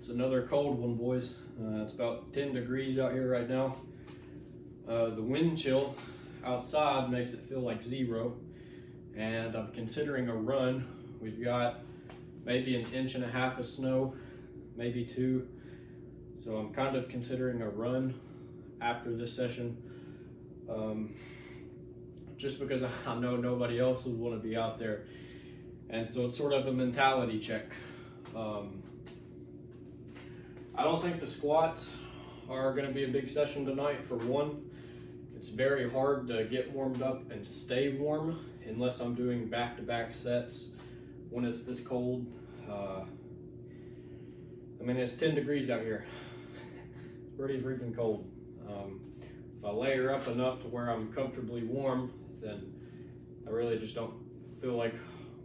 It's another cold one, boys. It's about 10 degrees out here right now. The wind chill outside makes it feel like 0, and I'm considering a run. We've got maybe 1.5 inches of snow, maybe 2. So I'm kind of considering a run after this session. Just because I know nobody else would want to be out there. And so it's sort of a mentality check. I don't think the squats are going to be a big session tonight. For one, it's very hard to get warmed up and stay warm unless I'm doing back-to-back sets when it's this cold. I mean, it's 10 degrees out here. Pretty freaking cold. If I layer up enough to where I'm comfortably warm, then I really just don't feel like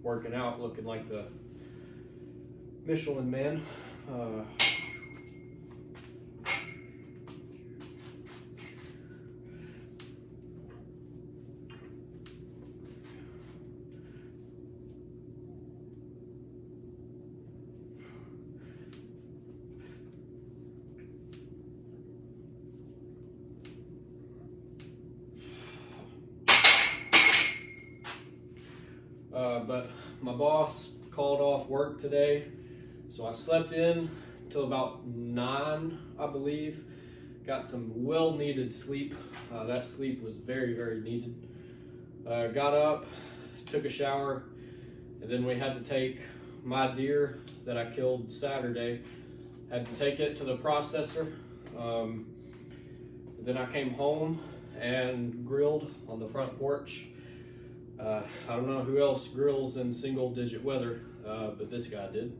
working out looking like the Michelin Man. But my boss called off work today, so I slept in till about 9, I believe. Got some well-needed sleep. That sleep was very, very needed. Got up, took a shower, and then we had to take my deer that I killed Saturday, had to take it to the processor. Then I came home and grilled on the front porch. I don't know who else grills in single-digit weather, but this guy did.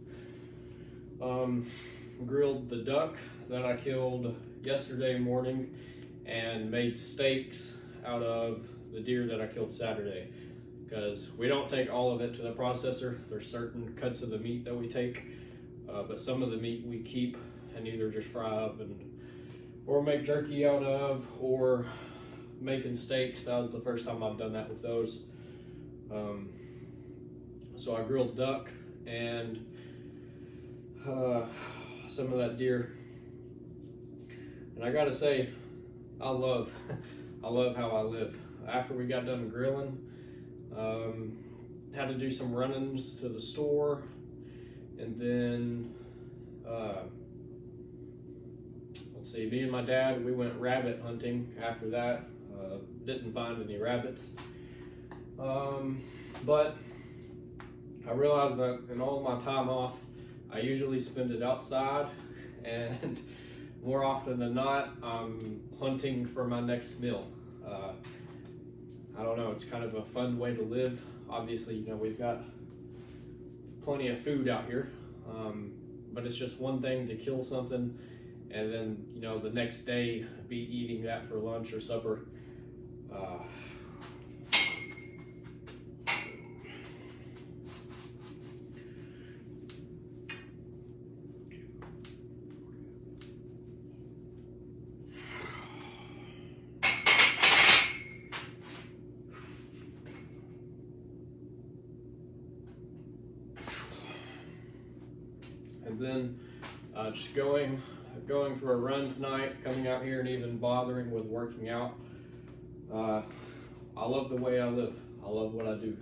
Grilled the duck that I killed yesterday morning and made steaks out of the deer that I killed Saturday, because we don't take all of it to the processor. There's certain cuts of the meat that we take, but some of the meat we keep and either just fry up or make jerky out of, or making steaks. That was the first time I've done that with those. So I grilled duck and some of that deer, and I gotta say, I love how I live. After we got done grilling, had to do some run-ins to the store, and then let's see, me and my dad, we went rabbit hunting after that. Didn't find any rabbits. But I realized that in all my time off, I usually spend it outside, and more often than not, I'm hunting for my next meal. I don't know, it's kind of a fun way to live. Obviously, you know, we've got plenty of food out here, but it's just one thing to kill something and then, you know, the next day be eating that for lunch or supper. And then just going for a run tonight, coming out here and even bothering with working out. I love the way I live. I love what I do.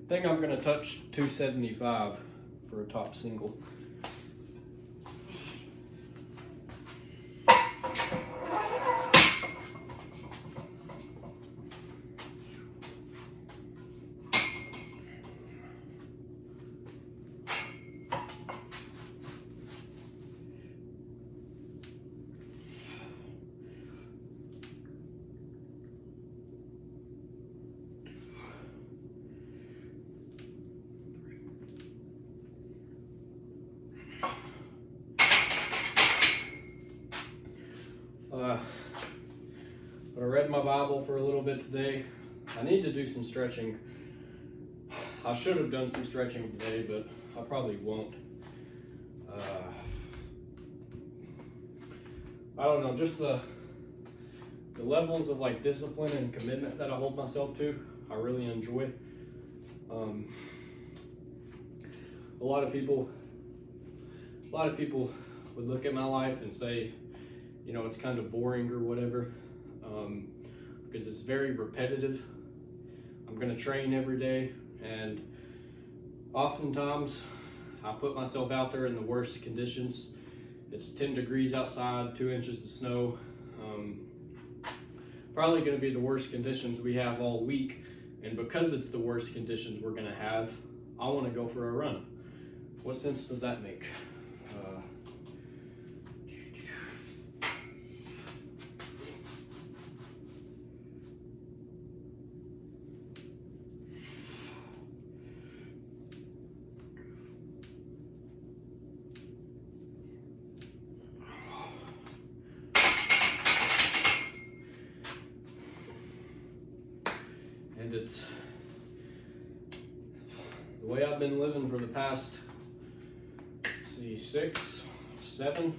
I think I'm going to touch 275 for a top single. But I read my Bible for a little bit today. I need to do some stretching. I should have done some stretching today, but I probably won't. I don't know, just the levels of like discipline and commitment that I hold myself to, I really enjoy. A lot of people would look at my life and say, you know, it's kind of boring or whatever, because it's very repetitive. I'm gonna train every day, and oftentimes I put myself out there in the worst conditions. It's 10 degrees outside, 2 inches of snow. Probably gonna be the worst conditions we have all week, and because it's the worst conditions we're gonna have, I wanna go for a run. What sense does that make? And it's the way I've been living for the past, let's see, 6, 7,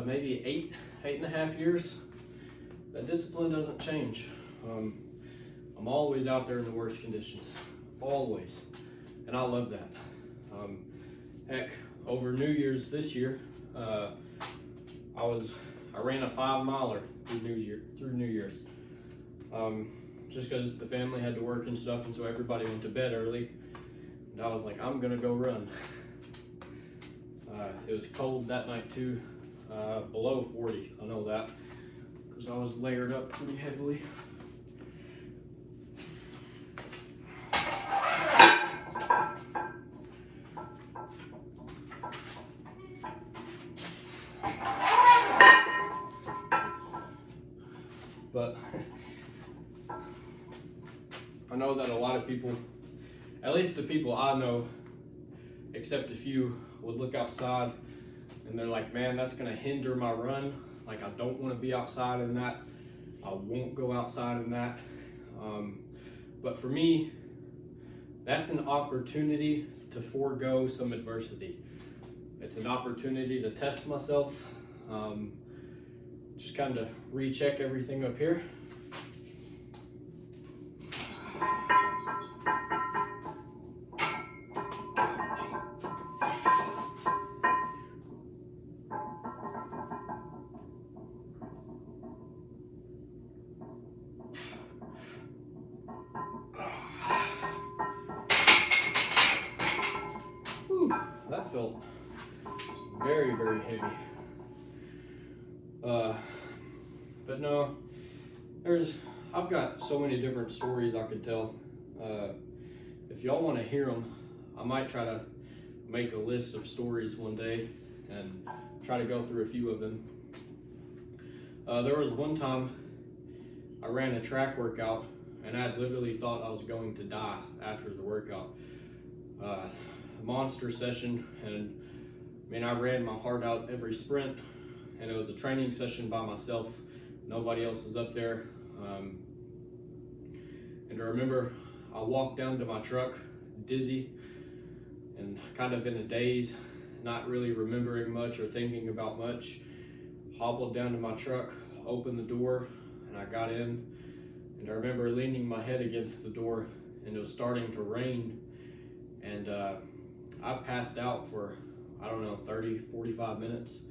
maybe 8.5 years. That discipline doesn't change. I'm always out there in the worst conditions, always, and I love that. Heck, over New Year's this year, I ran a 5-miler through New Year's. Just because the family had to work and stuff, and so everybody went to bed early, and I was like, I'm gonna go run. It was cold that night too, below 40, I know that, because I was layered up pretty heavily. But I know that a lot of people, at least the people I know, except a few, would look outside and they're like, man, that's gonna hinder my run. Like, I don't wanna be outside in that. I won't go outside in that. But for me, that's an opportunity to forego some adversity. It's an opportunity to test myself. Just kind of recheck everything up here. Whew, that felt very, very heavy. But no, I've got so many different stories I could tell. If y'all want to hear them, I might try to make a list of stories one day and try to go through a few of them. There was one time I ran a track workout and I literally thought I was going to die after the workout. Monster session, and I mean, I ran my heart out every sprint, and it was a training session by myself. Nobody else was up there. And I remember I walked down to my truck dizzy and kind of in a daze, not really remembering much or thinking about much. Hobbled down to my truck, opened the door, and I got in. And I remember leaning my head against the door, and it was starting to rain. And I passed out for, I don't know, 30, 45 minutes.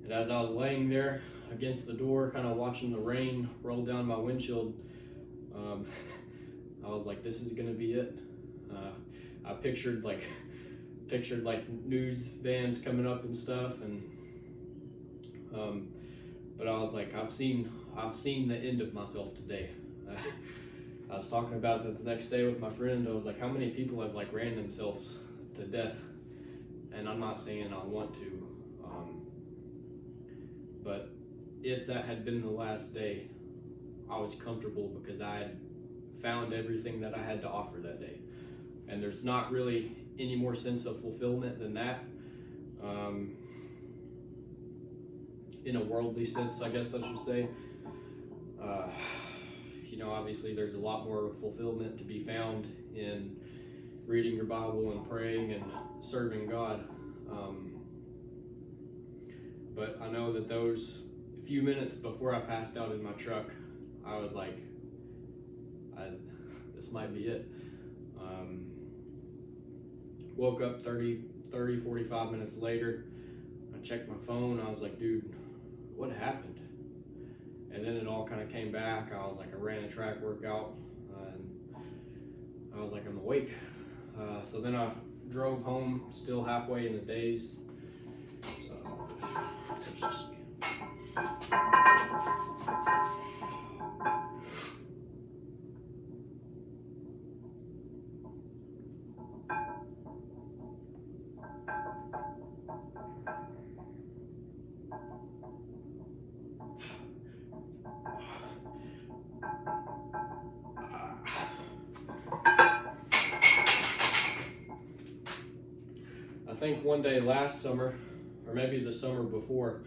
And as I was laying there against the door, kind of watching the rain roll down my windshield, I was like, this is gonna be it. I pictured like news vans coming up and stuff, and but I was like, I've seen the end of myself today. I was talking about it the next day with my friend. I was like, how many people have like ran themselves to death? And I'm not saying I want to, but if that had been the last day, I was comfortable because I had found everything that I had to offer that day. And there's not really any more sense of fulfillment than that. In a worldly sense, I guess I should say. You know, obviously there's a lot more fulfillment to be found in reading your Bible and praying and serving God. But I know that those few minutes before I passed out in my truck, I was like, this might be it. Woke up 45 minutes later. I checked my phone. I was like, dude, what happened? And then it all kind of came back. I was like, I ran a track workout, and I was like, I'm awake. So then I drove home, still halfway in the daze. I think one day last summer, or maybe the summer before,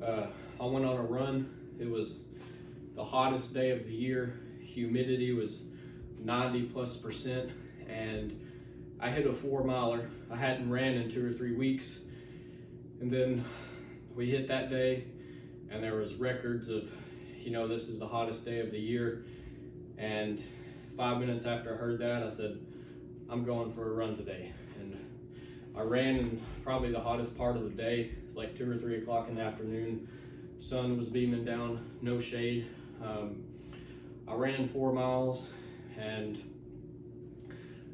I went on a run. It was the hottest day of the year. Humidity was 90+%, and I hit a 4-miler. I hadn't ran in 2 or 3 weeks, and then we hit that day, and there was records of, this is the hottest day of the year. And 5 minutes after I heard that, I said, I'm going for a run today. And I ran in probably the hottest part of the day. It's like 2 or 3 o'clock in the afternoon. Sun was beaming down, no shade. I ran 4 miles, and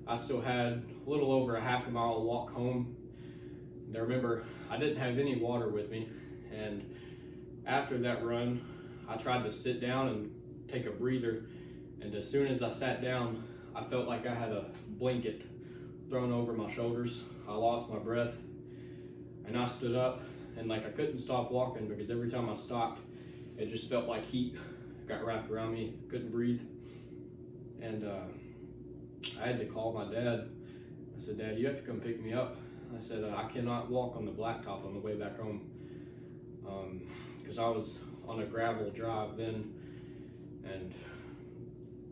I still had a little over a half a mile walk home. And I remember I didn't have any water with me, and after that run, I tried to sit down and take a breather, and as soon as I sat down, I felt like I had a blanket thrown over my shoulders. I lost my breath, and I stood up, and I couldn't stop walking, because every time I stopped, it just felt like heat got wrapped around me. Couldn't breathe. And I had to call my dad. I said, Dad, you have to come pick me up. I said, I cannot walk on the blacktop on the way back home, because I was on a gravel drive then, and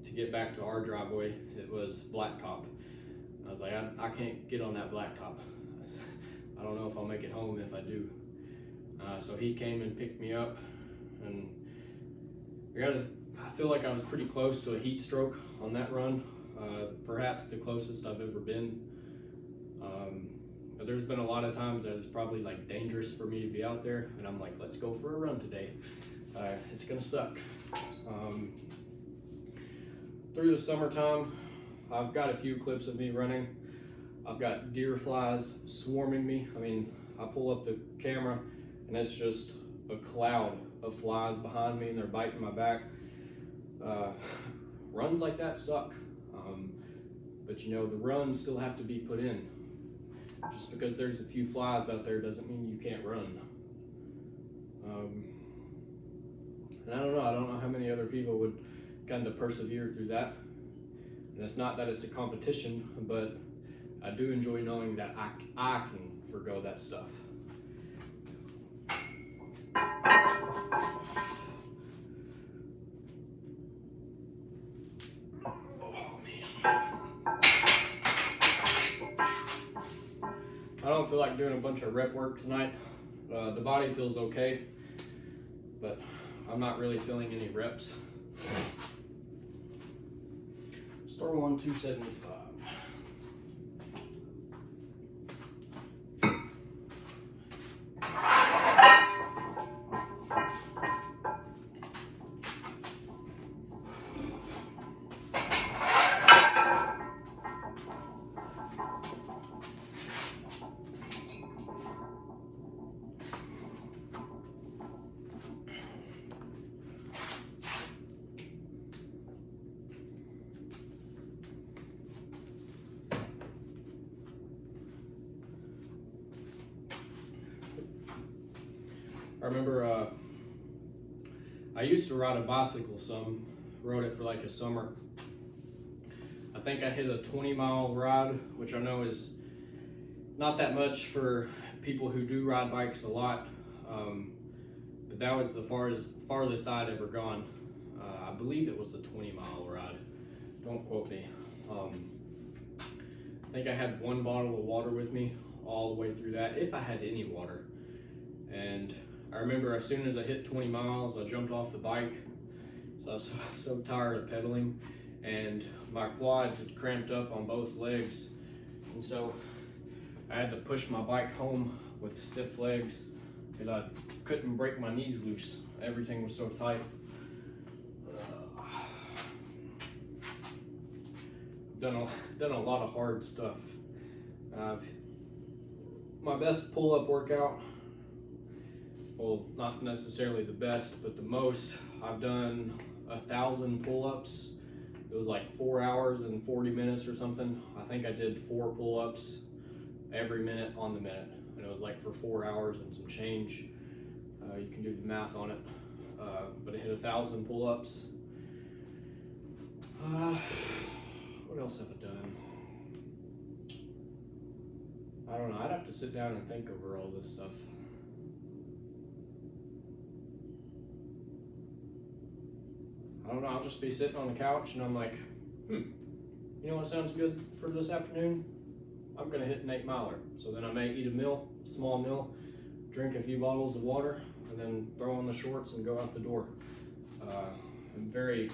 to get back to our driveway, it was blacktop. I was like, I can't get on that blacktop. I don't know if I'll make it home if I do. So he came and picked me up, and I feel like I was pretty close to a heat stroke on that run, perhaps the closest I've ever been. But there's been a lot of times that it's probably dangerous for me to be out there, and I'm like, let's go for a run today. It's gonna suck. Through the summertime, I've got a few clips of me running. I've got deer flies swarming me. I mean, I pull up the camera and it's just a cloud of flies behind me, and they're biting my back. Runs like that suck. But the runs still have to be put in. Just because there's a few flies out there doesn't mean you can't run. And I don't know how many other people would kind of persevere through that. And it's not that it's a competition, but I do enjoy knowing that I can forgo that stuff. I don't feel like doing a bunch of rep work tonight. The body feels okay, but I'm not really feeling any reps. Store 1, 275. I remember I used to ride a bicycle some, rode it for a summer. I think I hit a 20-mile ride, which I know is not that much for people who do ride bikes a lot, but that was the farthest I'd ever gone. I believe it was a 20-mile ride. Don't quote me. I think I had 1 bottle of water with me all the way through that, if I had any water. And I remember as soon as I hit 20 miles, I jumped off the bike. So I was so tired of pedaling, and my quads had cramped up on both legs. And so I had to push my bike home with stiff legs, and I couldn't break my knees loose. Everything was so tight. Done a lot of hard stuff. My best pull-up workout, well, not necessarily the best, but the most, I've done 1,000 pull-ups. It was like 4 hours and 40 minutes or something. I think I did 4 pull-ups every minute on the minute, and it was like for 4 hours and some change. You can do the math on it, but I hit 1,000 pull-ups. What else have I done? I don't know. I'd have to sit down and think over all this stuff. I don't know. I'll just be sitting on the couch and I'm like, you know what sounds good for this afternoon? I'm gonna hit an 8 miler. So then I may eat a small meal, drink a few bottles of water, and then throw on the shorts and go out the door. I'm very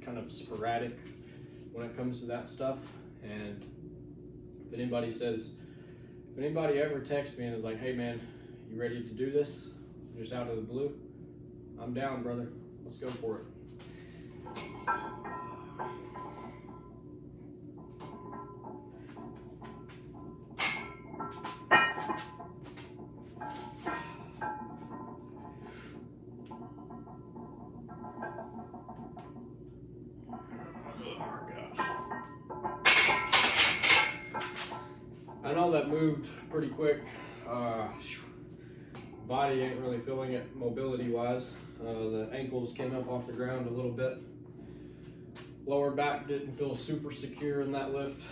kind of sporadic when it comes to that stuff. And if anybody ever texts me and is like, hey man, you ready to do this? Just out of the blue, I'm down, brother. Let's go for it. I know that moved pretty quick. Body ain't really feeling it mobility wise. The ankles came up off the ground a little bit. Lower back didn't feel super secure in that lift.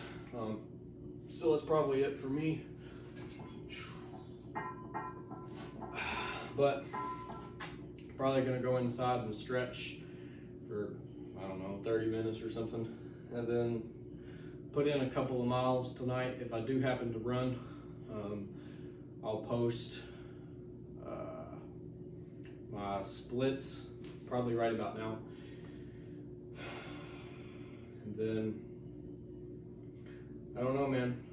So that's probably it for me. But probably gonna go inside and stretch for, I don't know, 30 minutes or something. And then put in a couple of miles tonight. If I do happen to run, I'll post my splits probably right about now. And then, I don't know, man,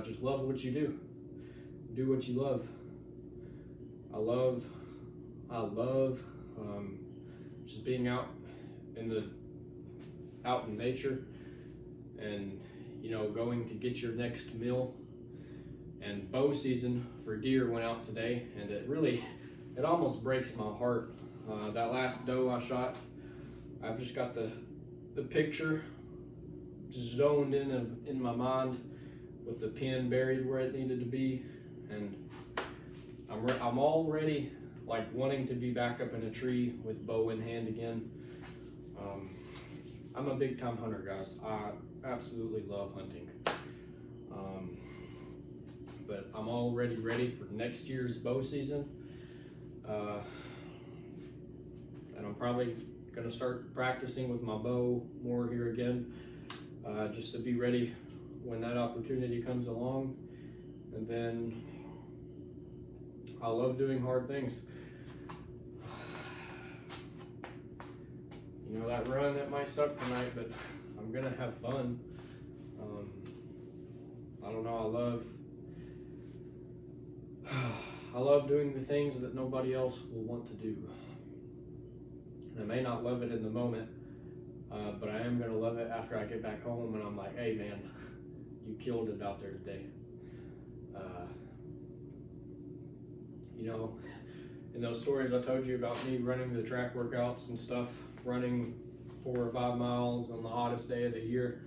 just love what you do. Do what you love. I love just being out in nature and going to get your next meal. And bow season for deer went out today, and it almost breaks my heart. That last doe I shot, I've just got the picture zoned in my mind with the pin buried where it needed to be, and I'm already wanting to be back up in a tree with bow in hand again. I'm a big time hunter, guys. I absolutely love hunting. But I'm already ready for next year's bow season. And I'm probably gonna start practicing with my bow more here again, just to be ready when that opportunity comes along. And then I love doing hard things. That run, it might suck tonight, but I'm gonna have fun. I don't know, I love doing the things that nobody else will want to do. And I may not love it in the moment, but I am gonna love it after I get back home and I'm like, hey man, you killed it out there today. In those stories I told you about me running the track workouts and stuff, running 4 or 5 miles on the hottest day of the year,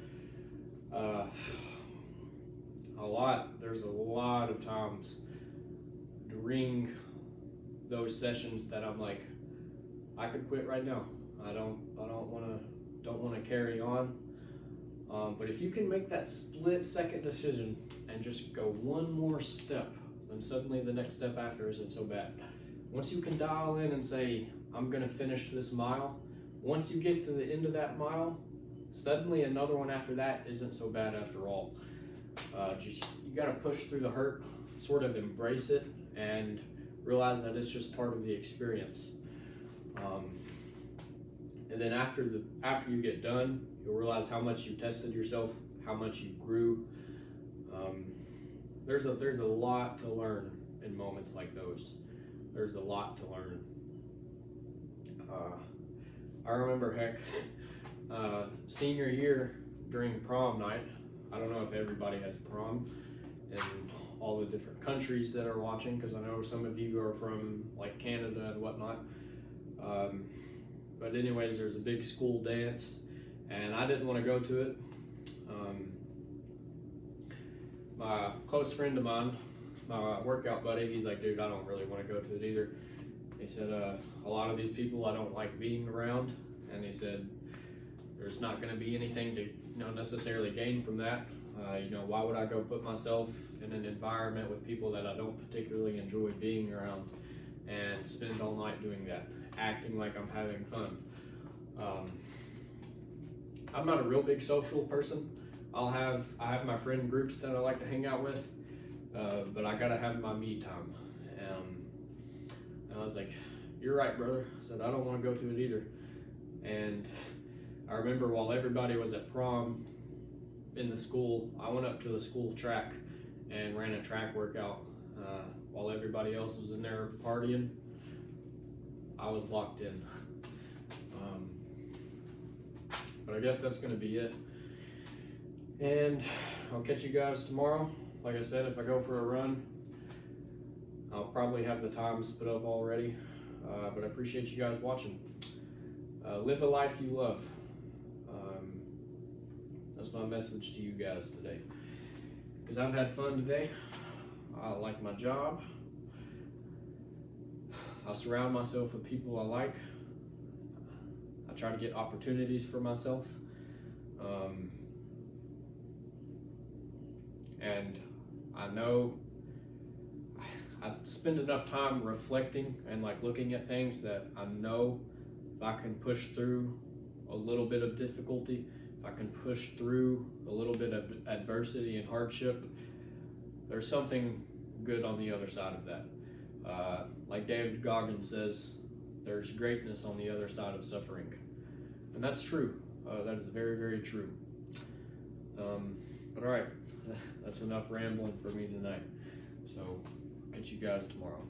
there's a lot of times during those sessions that I'm like, I could quit right now. I don't want to carry on. But if you can make that split-second decision and just go one more step, then suddenly the next step after isn't so bad. Once you can dial in and say, I'm gonna finish this mile, once you get to the end of that mile, suddenly another one after that isn't so bad after all. You gotta push through the hurt, sort of embrace it, and realize that it's just part of the experience. And then after you get done, you'll realize how much you tested yourself, how much you grew. There's a lot to learn in moments like those. There's a lot to learn. I remember, senior year during prom night. I don't know if everybody has prom in all the different countries that are watching, because I know some of you are from like Canada and whatnot. But anyways, there's a big school dance, and I didn't want to go to it. My close friend of mine, my workout buddy, he's like, dude, I don't really want to go to it either. He said, a lot of these people I don't like being around, and he said, there's not going to be anything to necessarily gain from that. Why would I go put myself in an environment with people that I don't particularly enjoy being around and spend all night doing that, acting like I'm having fun. I'm not a real big social person. I have my friend groups that I like to hang out with, but I gotta have my me time. And I was like, you're right, brother. I said, I don't want to go to it either. And I remember while everybody was at prom in the school, I went up to the school track and ran a track workout. While everybody else was in there partying, I was locked in. But I guess that's going to be it. And I'll catch you guys tomorrow. Like I said, if I go for a run, I'll probably have the times put up already. But I appreciate you guys watching. Live a life you love. That's my message to you guys today. Because I've had fun today. I like my job. I surround myself with people I like. I try to get opportunities for myself. And I know I spend enough time reflecting and like looking at things that I know if I can push through a little bit of difficulty, if I can push through a little bit of adversity and hardship, there's something good on the other side of that. Like David Goggins says, there's greatness on the other side of suffering. And that's true. That is very, very true. But all right, that's enough rambling for me tonight. So, catch you guys tomorrow.